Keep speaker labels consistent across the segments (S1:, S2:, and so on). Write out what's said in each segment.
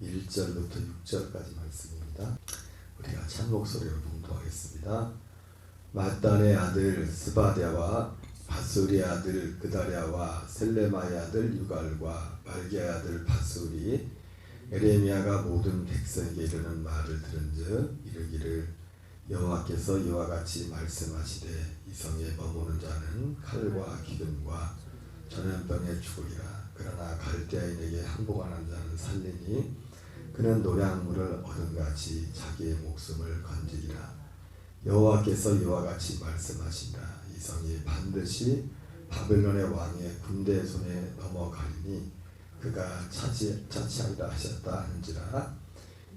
S1: 1절부터 6절까지 말씀입니다. 우리가 찬 목소리로 봉독하겠습니다. 마단의 아들 스바랴와 바술의 아들 그다랴와 셀레마의 아들 유갈과 말기야의 아들 바술이 에레미야가 모든 백성에게 이르는 말을 들은즉 이르기를 여호와께서 이와 같이 말씀하시되 이 성에 머무는 자는 칼과 기근과 전염병에 죽으리라. 그러나 갈대아인에게 항복하는 자는 살리니 그는 노량물을 얻은 같이 자기의 목숨을 건지리라. 여호와께서 이와 같이 말씀하신다. 이 성이 반드시 바벨론의 왕의 군대의 손에 넘어가리니 그가 차지하리라 하셨다 하는지라.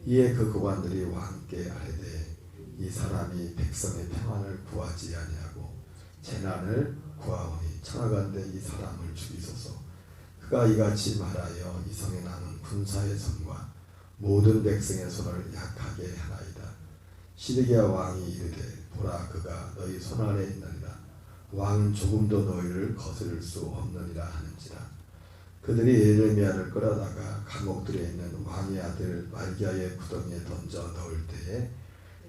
S1: 이에 그 고관들이 왕께 아뢰되 이 사람이 백성의 평안을 구하지 아니하고 재난을 구하오니 청하건대 이 사람을 죽이소서. 그가 이같이 말하여 이 성에 남은 군사의 손과 모든 백성의 손을 약하게 하나이다. 시드기야 왕이 이르되 보라 그가 너희 손안에 있느니라. 왕은 조금도 너희를 거스를 수 없느니라 하는지라. 그들이 에레미야를 끌어다가 감옥들에 있는 왕의 아들 말기야의 구덩이에 던져 넣을 때에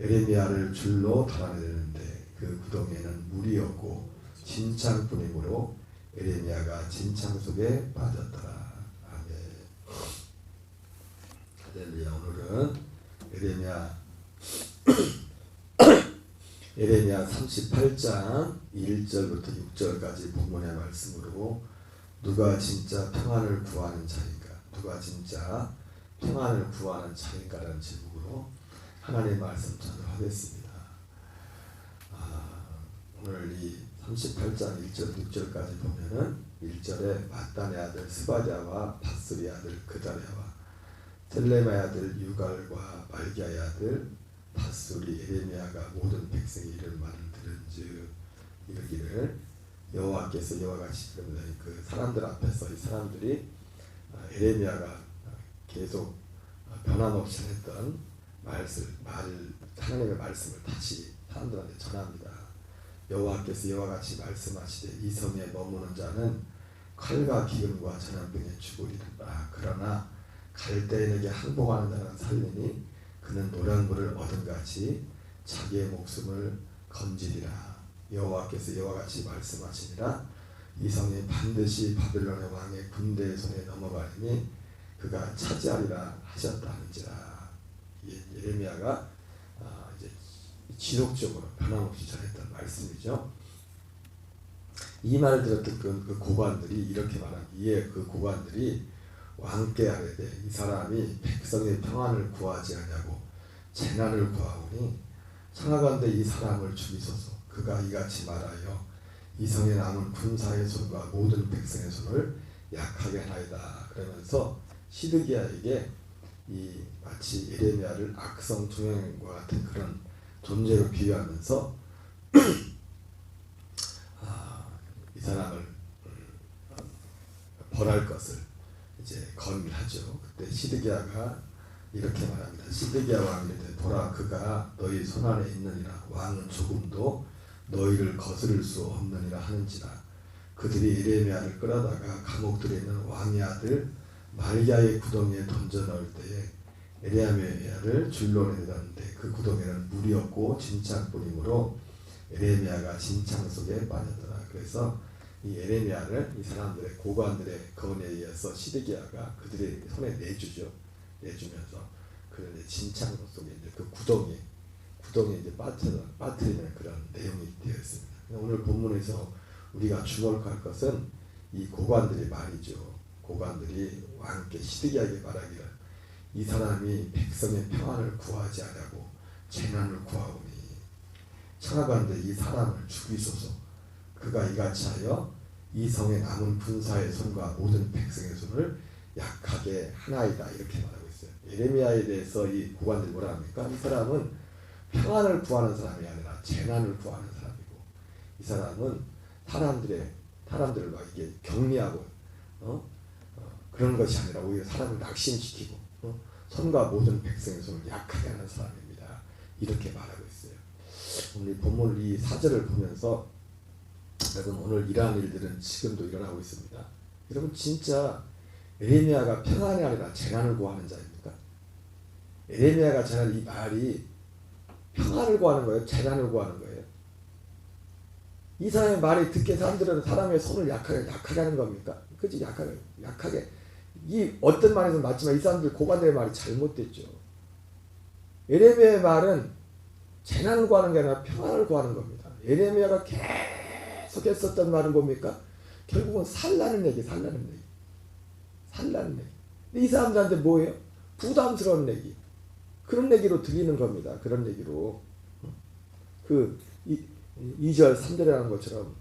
S1: 에레미야를 줄로 달아내는데 그 구덩이에는 물이 없고 진창뿐이므로 에레미야가 진창 속에 빠졌더라. 아멘. 할렐루야. 오늘은 에레미야 38장 1절부터 6절까지 본문의 말씀으로 누가 진짜 평안을 구하는 자인가, 누가 진짜 평안을 구하는 자인가라는 제목으로 하나님의 말씀 전하겠습니다. 오늘 이 38장 1절 6절까지 보면은 1절에 마단의 아들 스바랴와 바술의 아들 그다랴와 셀레마의 아들 유갈과 말기야의 아들 바술이 에레미야가 모든 백성이 이를 말을 들은즉 이르기를 여호와께서 이와 같이 그 사람들 앞에서 이 사람들이 에레미야가 계속 변함없이 했던 하나님의 말씀을 다시 사람들한테 전합니다. 여호와께서 이와 같이 말씀하시되 이 성에 머무는 자는 칼과 기근과 전염병에 죽으리라. 그러나 갈대인에게 항복하는 자는 살리니 그는 노량물을 얻은 같이 자기의 목숨을 건지리라. 여호와께서 이와 같이 말씀하시니라. 이 성이 반드시 바벨론의 왕의 군대의 손에 넘어가리니 그가 차지하리라 하셨다 하는지라. 예레미야가 이제 지속적으로 변함없이 전했던 말씀이죠. 이 말을 들었던 그 고관들이 이렇게 말합니다. 이에 그 고관들이 왕께 아뢰되 이 사람이 백성의 평안을 구하지 아니하고 재난을 구하오니 청하건대 이 사람을 죽이소서. 그가 이같이 말하여 이 성에 남은 군사의 손과 모든 백성의 손을 약하게 하나이다. 그러면서 시드기야에게 이 마치 에레미야를 악성 중형과 같은 그런 존재로 비유하면서 이 사람을 벌할 것을 이제 건의하죠. 그때 시드기야가 이렇게 말합니다. 시드기야 왕이 이르되 보라 그가 너희 손안에 있느니라. 왕은 조금도 너희를 거스를 수 없느니라 하는지라. 그들이 에레미야를 끌어다가 감옥들에 있는 왕의 아들 말기야의 구덩이에 던져 넣을 때에 에레미야를 줄로 내렸는데 그 구덩이에는 물이 없고 진창뿐이므로 에레미야가 진창 속에 빠졌더라. 그래서 이 에레미야를 이 사람들의 고관들의 건에 의해서 시드기야가 그들의 손에 내주면서 그 진창 속에 이제 그 구덩이에 이제 빠뜨리는 그런 내용이 되어 있습니다. 오늘 본문에서 우리가 주목할 것은 이 고관들의 말이죠. 고관들이 왕께 시드기야에게 말하기를 이 사람이 백성의 평안을 구하지 아니하고 재난을 구하오니 청하건대 이 사람을 죽이소서. 그가 이같이 하여 이 성에 남은 군사의 손과 모든 백성의 손을 약하게 하나이다. 이렇게 말하고 있어요. 예레미야에 대해서 이 고관들이 뭐라 합니까? 이 사람은 평안을 구하는 사람이 아니라 재난을 구하는 사람이고, 이 사람은 사람들을 막 이게 격리하고 그런 것이 아니라 오히려 사람을 낙심시키고 손과 모든 백성의 손을 약하게 하는 사람입니다. 이렇게 말하고 있어요. 오늘 본문 이 4절을 보면서 여러분 오늘 이러한 일들은 지금도 일어나고 있습니다. 여러분 진짜 에레미야가 평안이 아니라 재난을 구하는 자입니까? 에레미야가 전한 이 말이 평안을 구하는 거예요? 재난을 구하는 거예요? 이 사람의 말이 듣게 사람들은 사람의 손을 약하게 하는 겁니까? 그치? 약하게. 이 어떤 말에서 맞지만 이 사람들 고관들의 말이 잘못됐죠. 에레미야의 말은 재난을 구하는 게 아니라 평안을 구하는 겁니다. 에레미야가 계속 했었던 말은 뭡니까? 결국은 살라는 얘기. 근데 이 사람들한테 뭐예요? 부담스러운 얘기. 그런 얘기로 들리는 겁니다. 그런 얘기로. 2절 3절이라는 것처럼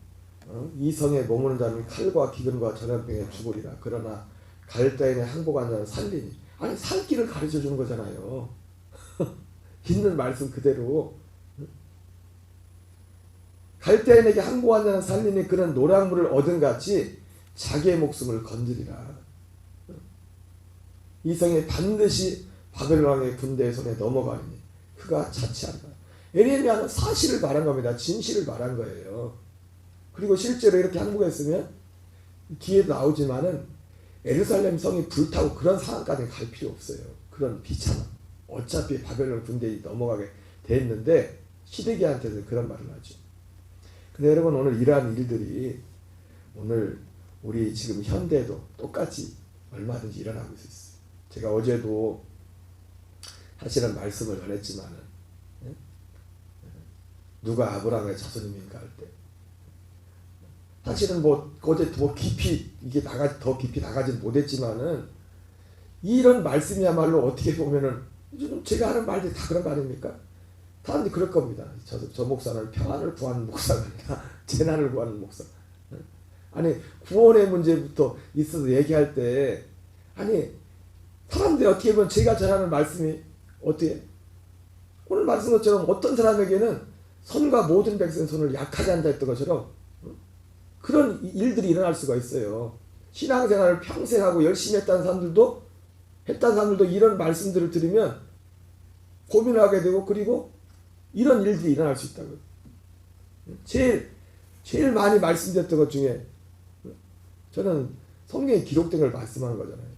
S1: 이 성에 머무는 자는 칼과 기근과 전염병에 죽으리라. 그러나 갈대인의 항복한 자는 살리니. 아니 살 길을 가르쳐 주는 거잖아요. 있는 말씀 그대로. 갈대인에게 항복한 자는 살리니 그는 노량물을 얻은 같이 자기의 목숨을 건지리라. 이 성이 반드시 바벨론 왕의 군대의 손에 넘어가리니 그가 자치한다. 에레미야는 사실을 말한 겁니다. 진실을 말한 거예요. 그리고 실제로 이렇게 항복했으면 뒤에도 나오지만은 예루살렘 성이 불타고 그런 상황까지 갈 필요 없어요. 그런 비참함. 어차피 바벨론 군대에 넘어가게 됐는데 시드기야한테는 그런 말을 하죠. 근데 여러분 오늘 이러한 일들이 오늘 우리 지금 현대에도 똑같이 얼마든지 일어나고 있어요. 제가 어제도 사실은 말씀을 전했지만은 누가 아브라함의 자손입니까 할 때 사실은 어제 더 깊이 더 깊이 나가진 못했지만은 이런 말씀이야말로 어떻게 보면은 제가 하는 말들이 다 그런 말입니까? 사람들이 그럴 겁니다. 저 목사는 평안을 구하는 목사가 아니라 재난을 구하는 목사. 아니 구원의 문제부터 있어서 얘기할 때 아니 사람들이 어떻게 보면 제가 전하는 말씀이 어떻게 오늘 말씀 것처럼 어떤 사람에게는 선과 모든 백성의 손을 약하게 한다 했던 것처럼 그런 일들이 일어날 수가 있어요. 신앙생활을 평생 하고 열심히 했다는 사람들도 이런 말씀들을 들으면 고민을 하게 되고 그리고 이런 일들이 일어날 수 있다고요. 제일 많이 말씀드렸던 것 중에 저는 성경에 기록된 걸 말씀하는 거잖아요.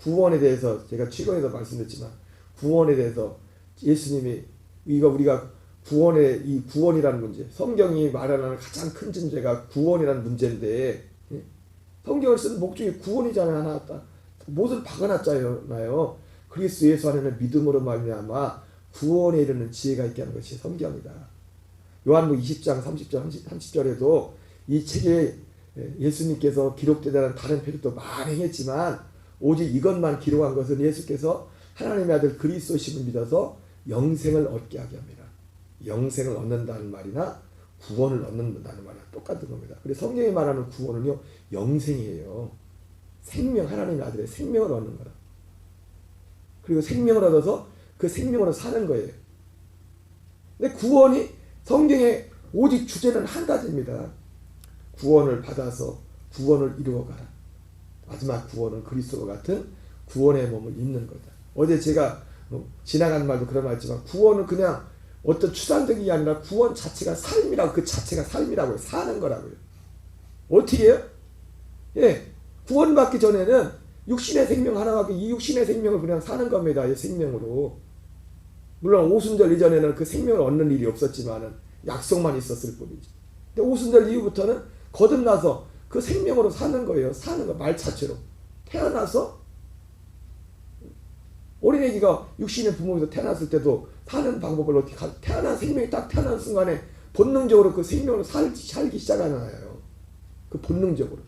S1: 구원에 대해서 제가 최근에도 말씀드렸지만 구원에 대해서 예수님이 우리가 구원이라는 문제, 성경이 말하는 가장 큰 존재가 구원이라는 문제인데 성경을 쓰는 목적이 구원이잖아요. 하나 못을 박아놨잖아요. 그리스도 예수 안에는 믿음으로 말미암아 구원에 이르는 지혜가 있게 하는 것이 성경이다. 요한복음 20장 30절에도 이 책에 예수님께서 기록되다는 다른 표현도 많이 했지만 오직 이것만 기록한 것은 예수께서 하나님의 아들 그리스도심을 믿어서 영생을 얻게 하게 합니다. 영생을 얻는다는 말이나 구원을 얻는다는 말이나 똑같은 겁니다. 그래서 성경이 말하는 구원은요 영생이에요. 생명, 하나님의 아들의 생명을 얻는 거라. 그리고 생명을 얻어서 그 생명으로 사는 거예요. 근데 구원이 성경의 오직 주제는 한 가지입니다. 구원을 받아서 구원을 이루어가라. 마지막 구원은 그리스도와 같은 구원의 몸을 입는 거다. 어제 제가 지나간 말도 그런 말 했지만 구원은 그냥 어떤 추상적인 게 아니라 구원 자체가 삶이라고, 그 자체가 삶이라고요. 사는 거라고요. 어떻게 해요? 예, 구원받기 전에는 육신의 생명 하나 갖고 이 육신의 생명을 그냥 사는 겁니다. 이 생명으로. 물론 오순절 이전에는 그 생명을 얻는 일이 없었지만은 약속만 있었을 뿐이지. 근데 오순절 이후부터는 거듭나서 그 생명으로 사는 거예요. 사는 거 말 자체로. 태어나서 어린애기가 육신의 부모에서 태어났을 때도 사는 방법을 어떻게 태어난 생명이 딱 태어난 순간에 본능적으로 그 생명으로 살기 시작하잖아요. 그 본능적으로.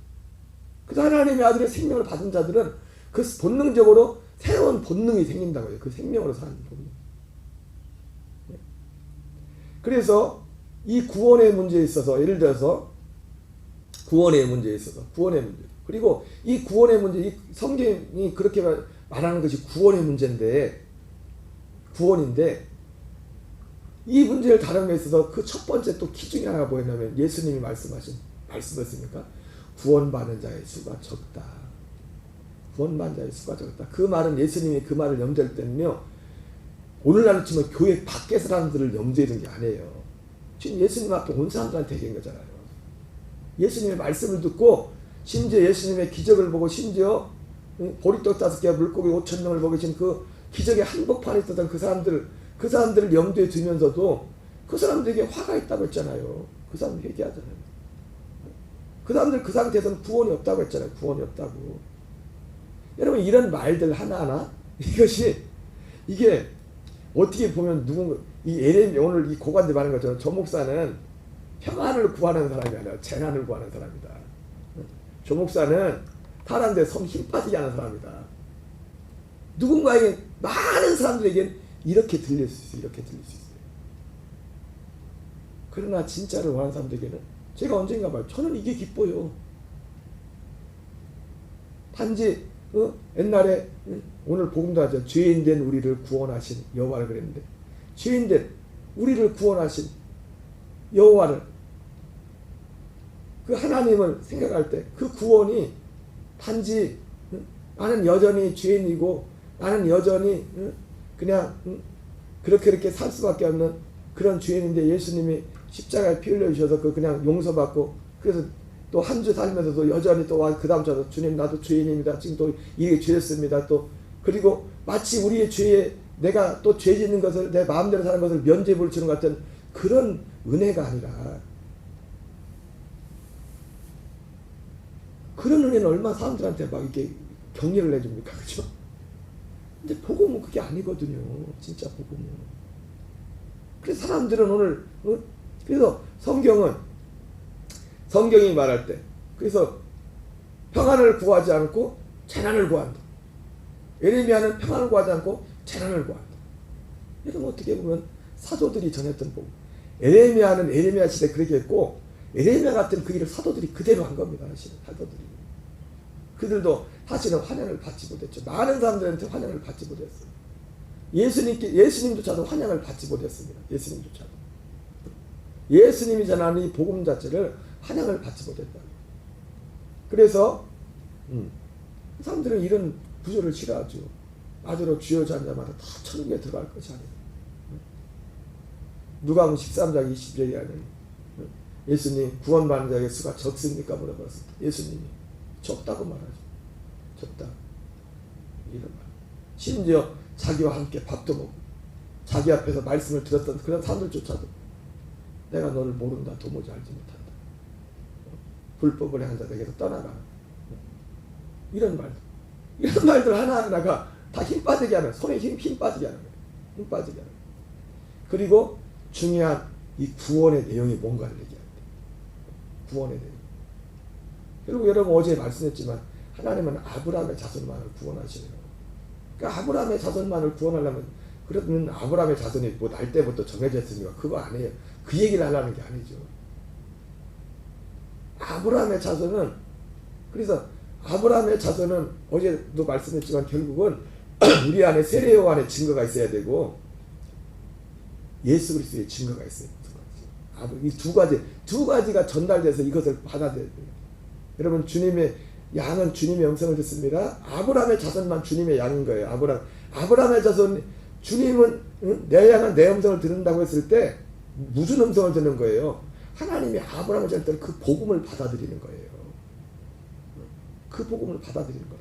S1: 그 하나님의 아들의 생명을 받은 자들은 그 본능적으로 새로운 본능이 생긴다고요. 그 생명으로 사는 본능. 그래서 이 구원의 문제에 있어서 예를 들어서 구원의 문제 그리고 이 구원의 문제, 이 성경이 그렇게 말하는 것이 구원의 문제인데 구원인데 이 문제를 다루는 데 있어서 그 첫 번째 또 키 중에 하나가 뭐였냐면 예수님이 말씀하셨습니까? 구원받는 자의 수가 적다. 구원받는 자의 수가 적다. 그 말은 예수님이 그 말을 염두할 때는요. 오늘날로 치면 교회 밖에 사람들을 염두에 둔 게 아니에요. 지금 예수님 앞에 온 사람들한테 얘기한 거잖아요. 예수님의 말씀을 듣고 심지어 예수님의 기적을 보고 심지어 보리떡 5개 물고기 5,000명을 먹이신 그 기적의 한복판에 있었던 그 사람들을 염두에 두면서도 그 사람들에게 화가 있다고 했잖아요. 그 사람 회개하잖아요. 그 사람들 그 상태에서는 구원이 없다고 했잖아요. 구원이 없다고. 여러분 이런 말들 하나하나 이게 어떻게 보면 이 에레미 오늘 이 고관들 말하는 것처럼 조 목사는 평안을 구하는 사람이 아니라 재난을 구하는 사람이다. 조 목사는 사람들 손 힘 빠지게 하는 사람이다. 누군가에게 많은 사람들에게 이렇게 들릴 수 있어요. 이렇게 들릴 수 있어요. 그러나 진짜를 원하는 사람들에게는 제가 언젠가 말 저는 이게 기뻐요. 단지 옛날에 오늘 복음도 하죠. 죄인된 우리를 구원하신 여호와를 그랬는데 죄인된 우리를 구원하신 여호와를 그 하나님을 생각할 때 그 구원이 단지 나는 여전히 죄인이고 나는 여전히 그냥 그렇게 살 수밖에 없는 그런 죄인인데 예수님이 십자가에 피 흘려주셔서 그 그냥 용서받고 그래서 또 한 주 살면서도 여전히 또 그 다음 주도 주님 나도 죄인입니다. 지금 또 이게 죄였습니다. 또 그리고 마치 우리의 죄에 내가 또 죄 짓는 것을 내 마음대로 사는 것을 면죄부를 주는 것 같은 그런 은혜가 아니라 그런 은혜는 얼마나 사람들한테 막 이렇게 격려를 해줍니까? 그죠? 근데 복음은 그게 아니거든요. 진짜 복음은. 그래서 사람들은 오늘 그래서 성경이 말할 때 그래서 평안을 구하지 않고 재난을 구한다. 에레미야는 평안을 구하지 않고 재난을 구한다. 이런 어떻게 보면 사도들이 전했던 복음. 에레미야는 에레미야 시대 그렇게 했고 에레미야 같은 그 일을 사도들이 그대로 한 겁니다. 사도들이. 그들도 사실은 환영을 받지 못했죠. 많은 사람들한테 환영을 받지 못했어요. 예수님조차도 환영을 받지 못했습니다. 예수님조차도. 예수님이 전하는 이 복음 자체를 환영을 받지 못했다. 그래서 사람들은 이런 구조를 싫어하죠. 나더러 주여 자녀마다 다 천국에 들어갈 것이 아니에요. 누가복음 13장 20절에 하는 예수님 구원받는 자의 수가 적습니까? 물어봤습니다. 예수님이 적다고 말하죠. 적다. 이런 말. 심지어 자기와 함께 밥도 먹고 자기 앞에서 말씀을 들었던 그런 사람들조차도 내가 너를 모른다. 도무지 알지 못한다. 불법을 행한 자에게서 떠나라. 이런 말들 하나하나가 다 힘 빠지게 하는 손에 힘 빠지게 하는 거예요. 힘 빠지게 하는 거예요. 그리고 중요한 이 구원의 내용이 뭔가를 얘기합니다. 구원의 내용. 그리고 여러분 어제 말씀했지만 하나님은 아브라함의 자손만을 구원하시는 거예요. 그러니까 아브라함의 자손만을 구원하려면 그러면 아브라함의 자손이 뭐 날 때부터 정해져 있으니까 그거 아니에요. 그 얘기를 하려는 게 아니죠. 아브라함의 자손은 그래서 아브라함의 자손은 어제도 말씀했지만 결국은 우리 안에 세례요 안에 증거가 있어야 되고 예수 그리스도의 증거가 있어요. 이 두 가지가 전달돼서 이것을 받아들여야 돼요. 여러분 주님의 양은 주님의 음성을 듣습니다. 아브라함의 자손만 주님의 양인 거예요. 아브라함의 자손 주님은 내 양은 내 음성을 듣는다고 했을 때 무슨 음성을 듣는 거예요? 하나님이 아브라함의 자손 그 복음을 받아들이는 거예요. 그 복음을 받아들이는 거라.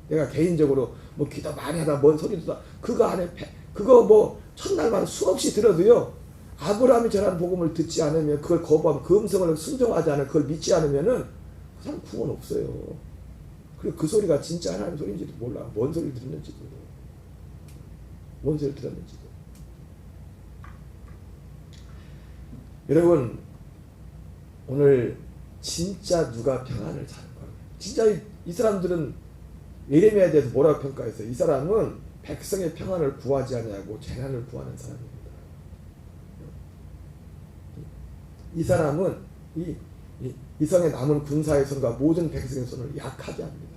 S1: 내가 개인적으로 뭐 기도 많이 하다 뭔 소리 듣다 그거 안에 그거 뭐 첫날만 수없이 들어도요. 아브라함이 전한 복음을 듣지 않으면 그걸 거부하면 그 음성을 순종하지 않으면 그걸 믿지 않으면은 그 사람 구원 없어요. 그리고 그 소리가 진짜 하나님 소리인지도 몰라. 뭔 소리를 들었는지도. 뭔 소리를 들었는지도. 여러분 오늘 진짜 누가 평안을 자는 거예요. 진짜 이 사람들은 예레미야에 대해서 뭐라고 평가했어요? 이 사람은 백성의 평안을 구하지 않냐고 재난을 구하는 사람입니다. 이 사람은 이 성에 남은 군사의 손과 모든 백성의 손을 약하게 합니다.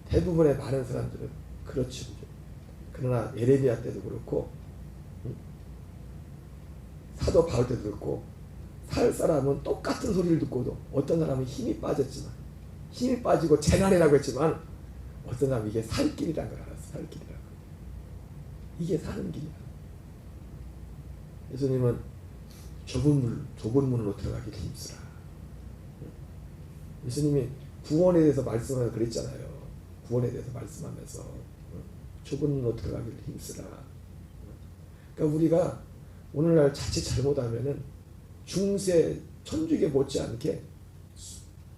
S1: 대부분의 많은 사람들은 그렇지. 그러나 예레미야 때도 그렇고 사도 바울 때도 그렇고 살 사람은 똑같은 소리를 듣고도 어떤 사람은 힘이 빠졌지만 힘이 빠지고 재난이라고 했지만 어떤 사람은 이게 살 길이라는 걸 알았어. 살 길이라고. 이게 사는 길이야. 예수님은 좁은 문으로 들어가기를 힘쓰라. 예수님이 구원에 대해서 말씀하면서 그랬잖아요. 구원에 대해서 말씀하면서 좁은 문으로 들어가기를 힘쓰라. 그러니까 우리가 오늘날 자칫 잘못하면은 중세 천주교 못지않게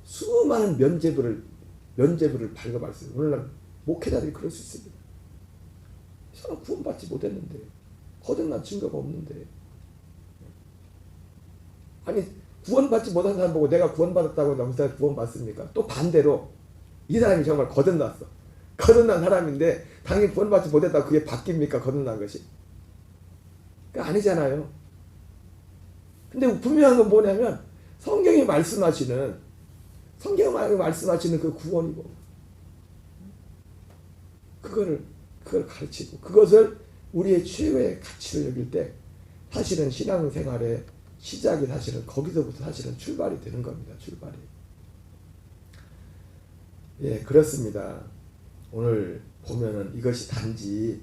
S1: 수많은 면죄부를 발급할 수 있어요. 오늘날 목회자들이 그럴 수 있습니다. 저는 구원받지 못했는데, 거듭난 증거가 없는데. 아니, 구원받지 못한 사람 보고 내가 구원받았다고 너무 사람 구원받습니까? 또 반대로 이 사람이 정말 거듭났어. 거듭난 사람인데 당연히 구원받지 못했다고 그게 바뀝니까? 거듭난 것이? 그러니까 아니잖아요. 근데 분명한 건 뭐냐면 성경이 말씀하시는 그 구원이고 그걸 가르치고 그것을 우리의 최고의 가치를 여길 때 사실은 신앙생활의 시작이 사실은 거기서부터 사실은 출발이 되는 겁니다. 출발이. 예, 그렇습니다. 오늘 보면은 이것이 단지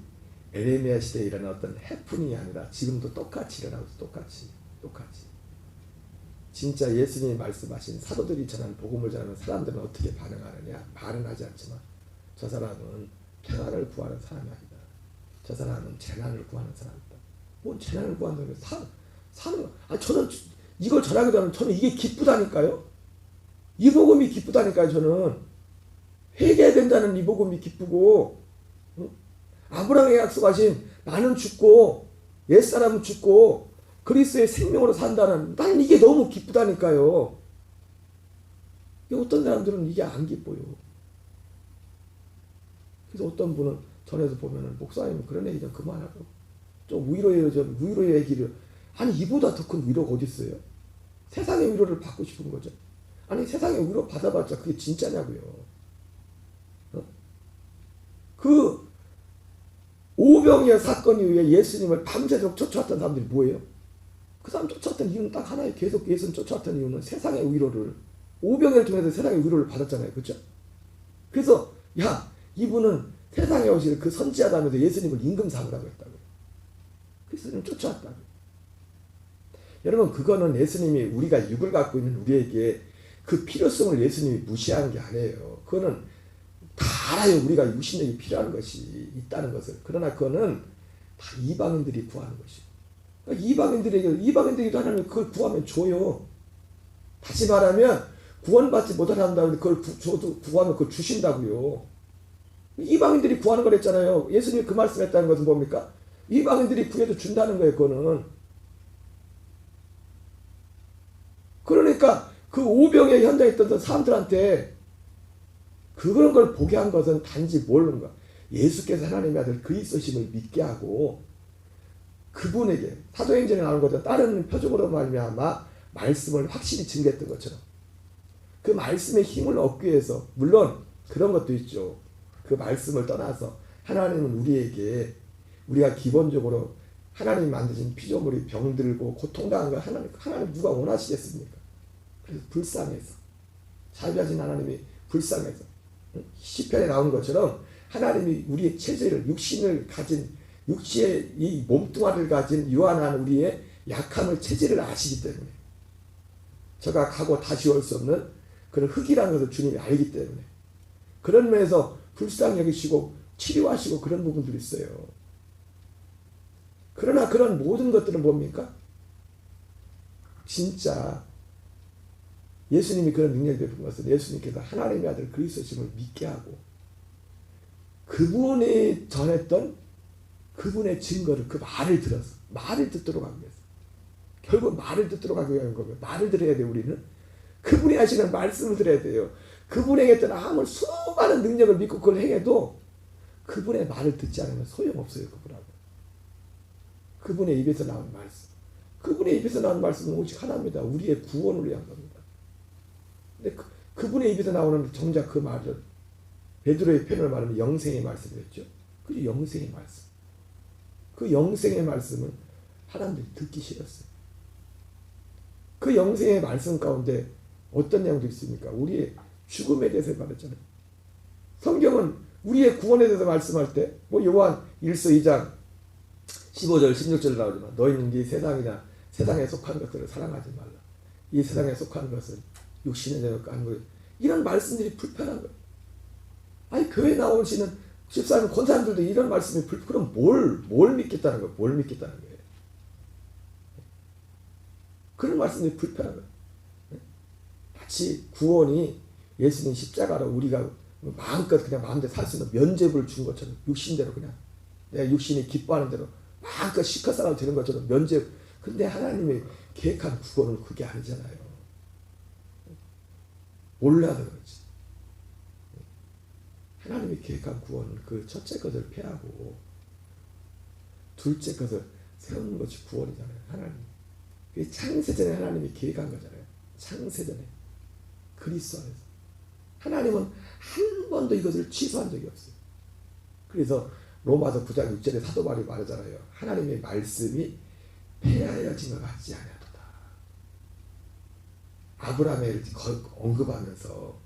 S1: 에레미야 시대에 일어난 어떤 해프닝이 아니라 지금도 똑같이 일어나고 똑같이. 진짜 예수님이 말씀하신 사도들이 전한 복음을 전하는 사람들은 어떻게 반응하느냐? 말은 하지 않지만 저 사람은 평안을 구하는 사람이 아니다. 저 사람은 재난을 구하는 사람이다. 뭔 재난을 구한다는 거예요? 저는 이걸 전하기도 하면 저는 이게 기쁘다니까요. 이 복음이 기쁘다니까요. 저는 회개해야 된다는 이 복음이 기쁘고, 아브라함에게 약속하신 나는 죽고 옛사람은 죽고 그리스도의 생명으로 산다는, 나는 이게 너무 기쁘다니까요. 어떤 사람들은 이게 안 기뻐요. 그래서 어떤 분은 전에서 보면은 목사님 그런 얘기 좀 그만하고 좀 위로의 얘기를, 아니 이보다 더 큰 위로가 어디 있어요? 세상의 위로를 받고 싶은 거죠. 아니 세상의 위로 받아봤자 그게 진짜냐고요. 그 오병이어 사건 이후에 예수님을 밤새도록 쫓아왔던 사람들이 뭐예요? 그 사람 쫓아왔던 이유는 딱 하나예요. 계속 예수님 쫓아왔던 이유는 세상의 위로를, 오병이어를 통해서 세상의 위로를 받았잖아요. 그렇죠? 그래서 이분은 세상에 오실 그 선지자다면서 예수님을 임금 삼으라고 했다고요. 예수님 쫓아왔다고요. 여러분, 그거는 예수님이, 우리가 육을 갖고 있는 우리에게 그 필요성을 예수님이 무시하는 게 아니에요. 그거는 다 알아요. 우리가 육신력이 필요한 것이 있다는 것을. 그러나 그거는 다 이방인들이 구하는 것이고, 그러니까 이방인들에게도 하나님 그걸 구하면 줘요. 다시 말하면 구원받지 못한 사람들 그걸 구하면 그걸 주신다고요. 이방인들이 구하는 걸 했잖아요. 예수님이 그 말씀했다는 것은 뭡니까? 이방인들이 구해도 준다는 거예요. 그거는. 그러니까 그 오병의 현장에 있던 사람들한테 그런 걸 보게 한 것은 단지 모르는가? 예수께서 하나님의 아들 그리스도심을 믿게 하고 그분에게, 사도행전에 나오는 것처럼 다른 표적으로 말미암아 말씀을 확실히 증거했던 것처럼 그 말씀의 힘을 얻기 위해서, 물론 그런 것도 있죠. 그 말씀을 떠나서 하나님은 우리에게, 우리가 기본적으로 하나님 만드신 피조물이 병들고 고통당한 걸 하나님 누가 원하시겠습니까? 그래서 불쌍해서, 자비하신 하나님이 불쌍해서, 시편에 나오는 것처럼 하나님이 우리의 체질을, 육신의 이 몸뚱아리를 가진 유한한 우리의 약함을, 체질을 아시기 때문에, 저가 가고 다시 올 수 없는 그런 흙이라는 것을 주님이 알기 때문에 그런 면에서 불쌍히 여기시고 치료하시고 그런 부분들이 있어요. 그러나 그런 모든 것들은 뭡니까? 진짜 예수님이 그런 능력을 베푼 것은 예수님께서 하나님의 아들 그리스도심을 믿게 하고 그분이 전했던 그분의 증거를, 그 말을 들어서 말을 듣도록 하기 위해서, 결국 말을 듣도록 하기 위한 거고요. 말을 들어야 돼요. 우리는 그분이 하시는 말씀을 들어야 돼요. 그분에게 했던 아무리 수많은 능력을 믿고 그걸 행해도 그분의 말을 듣지 않으면 소용없어요. 그분하고. 그분의 입에서 나온 말씀, 그분의 입에서 나온 말씀은 오직 하나입니다. 우리의 구원을 위한 겁니다. 근데 그분의 입에서 나오는 정작 그 말을, 베드로의 표현을 말하면 영생의 말씀이었죠. 그 영생의 말씀, 그 영생의 말씀은 사람들이 듣기 싫었어요. 그 영생의 말씀 가운데 어떤 내용도 있습니까? 우리의 죽음에 대해서 말했잖아요. 성경은 우리의 구원에 대해서 말씀할 때, 요한 1서 2장 15절 16절 나오지만 너희는 이 세상이나 세상에 속한 것들을 사랑하지 말라. 이 세상에 속한 것은 육신의 내용과 한 거예요. 이런 말씀들이 불편한 거예요. 아니 교회 나오시는 집사님, 권사님들도 이런 말씀이 그럼 뭘 믿겠다는 거예요? 뭘 믿겠다는 거예요? 그런 말씀이 불편한 거예요. 마치 구원이 예수님 십자가로 우리가 마음껏 그냥 마음대로 살 수 있는 면죄부를 준 것처럼, 육신대로 그냥 내가 육신이 기뻐하는 대로 마음껏 시컷 살아도 되는 것처럼 면죄. 근데 하나님이 계획한 구원은 그게 아니잖아요. 몰라서 그렇지. 하나님이 계획한 구원은 그 첫째 것을 폐하고 둘째 것을 세우는 것이 구원이잖아요. 하나님. 그게 창세전에 하나님이 계획한 거잖아요. 창세전에. 그리스도 안에서. 하나님은 한 번도 이것을 취소한 적이 없어요. 그래서 로마서 9장 6절에 사도 바울이 말하잖아요. 하나님의 말씀이 폐하여진 것 같지 아니하도다. 아브라함을 언급하면서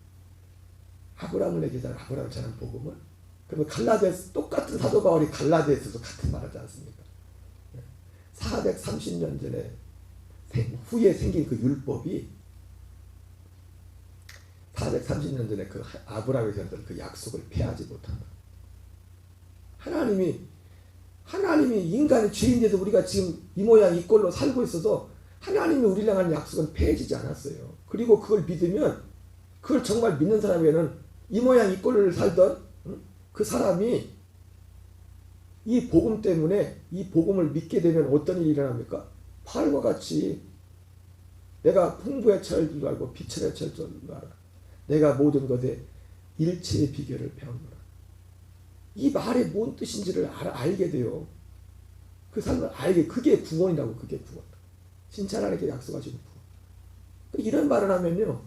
S1: 아브라함을 얘기하잖아요. 아브라함 전한 복음을. 그러면 갈라디아서 똑같은 사도 바울이 갈라디아서도 같은 말하지 않습니까? 430년 전에 후에 생긴 그 율법이 430년 전에 그 아브라함에게 했던 그 약속을 폐하지 못한다. 하나님이 인간이 죄인 돼서 우리가 지금 이 모양 이 꼴로 살고 있어서 하나님이 우리랑 한 약속은 폐해지지 않았어요. 그리고 그걸 믿으면, 그걸 정말 믿는 사람에게는 이 모양 이 꼴을 살던 그 사람이 이 복음 때문에, 이 복음을 믿게 되면 어떤 일이 일어납니까? 바알과 같이 내가 풍부에 처할 줄 알고 비천에 처할 줄 알아. 내가 모든 것에 일체의 비결을 배우노라. 이 말이 뭔 뜻인지를 알게 돼요. 그 삶을 알게, 그게 구원이라고. 그게 구원. 진짜 하나님께 약속하신 구원. 이런 말을 하면요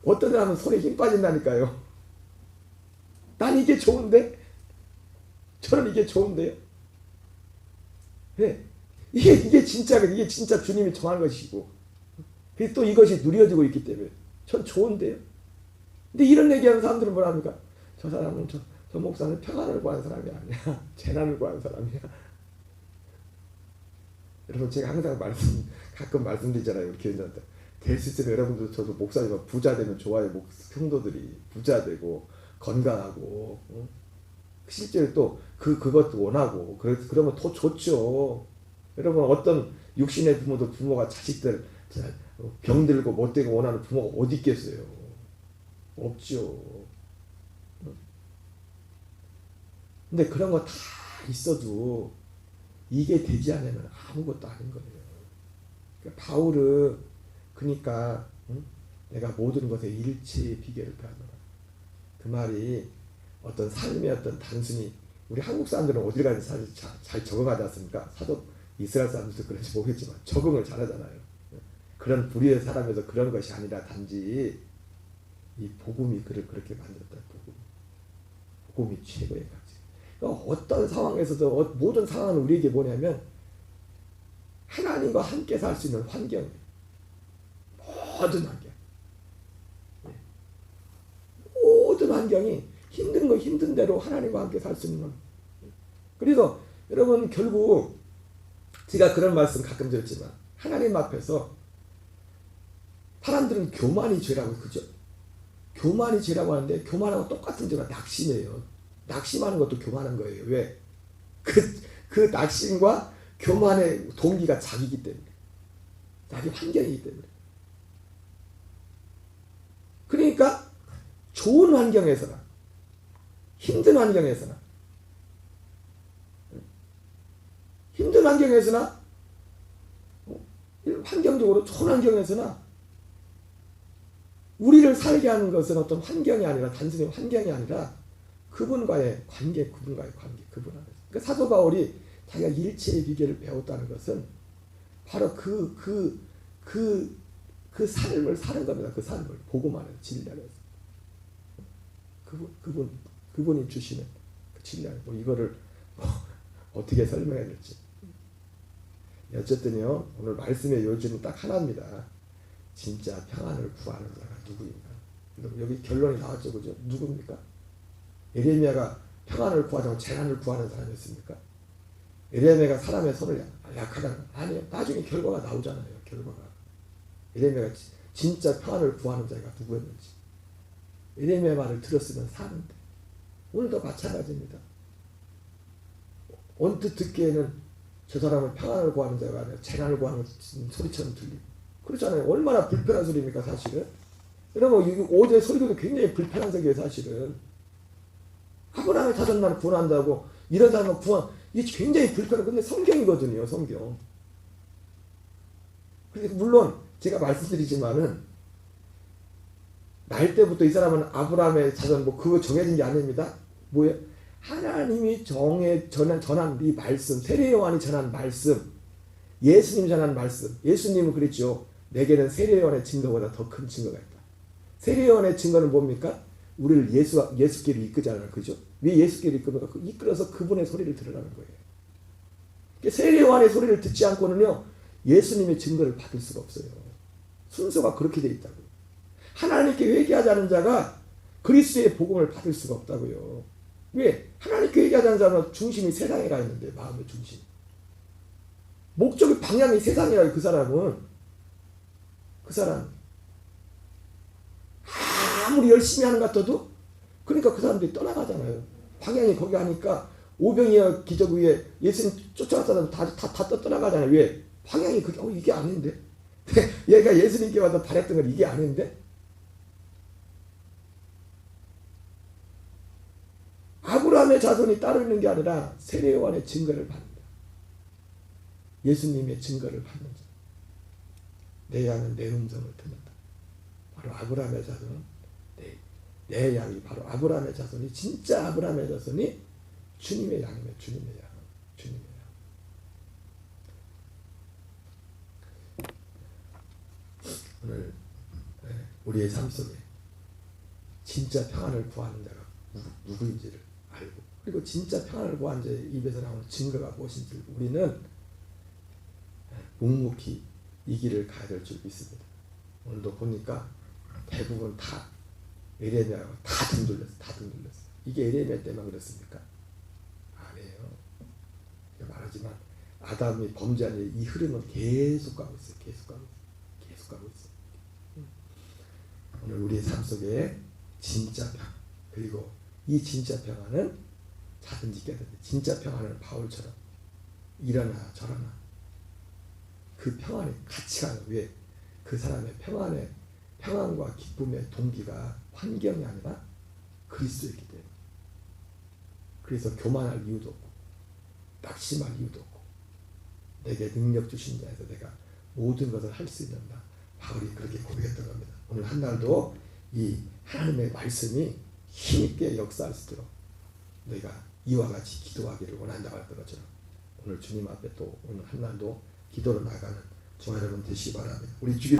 S1: 어떤 사람은 손에 힘 빠진다니까요. 난 이게 좋은데? 저는 이게 좋은데요? 네. 이게 진짜 주님이 정한 것이고, 또 이것이 누려지고 있기 때문에 전 좋은데요? 근데 이런 얘기하는 사람들은 뭐라 합니까? 저 사람은, 저 목사는 평안을 구하는 사람이 아니야. 재난을 구하는 사람이야. 여러분, 제가 항상 가끔 말씀드리잖아요. 우리 교인들한테. 될 수 있으면 여러분들, 저도 목사님은 부자 되면 좋아요. 성도들이 부자 되고 건강하고, 실제로 또 그것도 원하고, 그러면 더 좋죠. 여러분, 어떤 육신의 부모가 자식들 병들고 못되고 원하는 부모가 어디 있겠어요? 없죠. 근데 그런 거 다 있어도 이게 되지 않으면 아무것도 아닌 거예요. 그러니까 바울은, 그러니까 내가 모든 것에 일체의 비결을 배우노라. 그 말이 어떤 삶의 어떤 단순히, 우리 한국 사람들은 어딜 가든지 사실 잘 적응하지 않습니까? 사도 이스라엘 사람들도 그런지 모르겠지만 적응을 잘하잖아요. 그런 불의의 사람에서 그런 것이 아니라 단지 이 복음이 그를 그렇게 만들었다. 복음이 최고의 가치. 그러니까 어떤 상황에서도, 모든 상황은 우리에게 뭐냐면 하나님과 함께 살 수 있는 환경이에요. 모든 환경. 모든 환경이 힘든 거 힘든 대로 하나님과 함께 살 수 있는 건. 그래서 여러분, 결국 제가 그런 말씀 가끔 드렸지만, 하나님 앞에서 사람들은 교만이 죄라고, 그죠? 교만이 죄라고 하는데, 교만하고 똑같은 죄가 낙심이에요. 낙심하는 것도 교만한 거예요. 왜? 그 낙심과 교만의 동기가 자기이기 때문에, 자기 환경이기 때문에. 그러니까 좋은 환경에서나 힘든 환경에서나 환경적으로 좋은 환경에서나 우리를 살게 하는 것은 어떤 환경이 아니라, 단순히 환경이 아니라 그분과의 관계. 그분 안에서. 그러니까 사도 바울이 자기가 일체의 비결을 배웠다는 것은 바로 그 삶을 사는 겁니다. 그 삶을 복음 안에서, 진리 안에서. 그분이 주시는 그 진리 안에서. 이거를 어떻게 설명해야 될지. 어쨌든요, 오늘 말씀의 요지는 딱 하나입니다. 진짜 평안을 구하는 자가 누구인가? 여기 결론이 나왔죠, 그죠? 누굽니까? 에레미야가 평안을 구하자고 재난을 구하는 사람이었습니까? 에레미야가 사람의 손을 약하다는, 아니에요. 나중에 결과가 나오잖아요. 결과가. 에레미야가 진짜 평안을 구하는 자가 누구였는지. 에레미야 말을 들었으면 사는데,
S2: 오늘도 마찬가지입니다. 언뜻 듣기에는 저 사람은 평안을 구하는 자가 아니라 재난을 구하는 소리처럼 들리고 그렇잖아요. 얼마나 불편한 소리입니까 사실은. 여러분 어제 설교도 굉장히 불편한 설교예요 사실은. 아브라함의 자손만 구원한다고 이런 사람을 구원 이게 굉장히 불편한 근데 성경이거든요 성경. 그래서 물론 제가 말씀드리지만은 날 때부터 이 사람은 아브라함의 자손 뭐 그거 정해진 게 아닙니다. 뭐예요? 하나님이 전한 이 말씀, 세례 요한이 전한 말씀, 예수님이 전한 말씀. 예수님은 그랬죠. 내게는 세례 요한의 증거보다 더 큰 증거가 있다. 세례 요한의 증거는 뭡니까? 우리를 예수께로 이끄잖아요. 그죠? 왜 예수께로 이끌어가? 이끌어서 그분의 소리를 들으라는 거예요. 세례 요한의 소리를 듣지 않고는요. 예수님의 증거를 받을 수가 없어요. 순서가 그렇게 돼 있다고요. 하나님께 회개하지 않은 자가 그리스도의 복음을 받을 수가 없다고요. 왜? 하나님께 회개하지 않은 자는 중심이 세상에 가 있는데 마음의 중심. 목적이 방향이 세상이라고 그 사람은. 그 사람 아무리 열심히 하는 것 같아도 그러니까 그 사람들이 떠나가잖아요. 방향이 거기 하니까 오병이어 기적 위에 예수님 쫓아갔다가 다 떠나가잖아요. 왜? 방향이 그게 이게 아닌데 얘가 예수님께 와서 바랬던 건 이게 아닌데 아브라함의 자손이 따로 있는 게 아니라 세례 요한의 증거를 받는다. 예수님의 증거를 받는 자. 내 양은 내 음성을 듣는다. 바로 아브라함의 자손은 내 양이 바로 아브라함의 자손이 진짜 아브라함의 자손이 주님의 양이며 주님의 양. 주님의 양. 오늘 우리의 삶 속에 진짜 평안을 구하는 자가 누구인지를 알고 그리고 진짜 평안을 구하는 자의 입에서 나오는 증거가 무엇인지 우리는 묵묵히 이 길을 가야 될 줄 믿습니다. 오늘도 보니까 대부분 다 에레미야가 다 등 돌렸어요. 이게 에레미야 때만 그렇습니까? 아니에요. 말하지만 아담이 범죄한 이 흐름은 계속 가고 있어요. 계속 가고 있어요. 오늘 우리의 삶 속에 진짜 평안 그리고 이 진짜 평안은 자든지 깨든지 진짜 평안은 바울처럼 이러나 저러나 그 평안에 같이 가는 왜? 그 사람의 평안과 기쁨의 동기가 환경이 아니라 그리스도이기 때문에 그래서 교만할 이유도 없고 낙심할 이유도 없고 내게 능력 주신 자에서 내가 모든 것을 할 수 있는다. 바울이 그렇게 고백했던 겁니다. 오늘 한 날도 이 하나님의 말씀이 힘있게 역사할 수 있도록 너희가 이와 같이 기도하기를 원한다고 했던 것처럼 오늘 주님 앞에 또 오늘 한 날도 기도로 나가는 저와 여러분 되시기 바랍니다. 우리 주기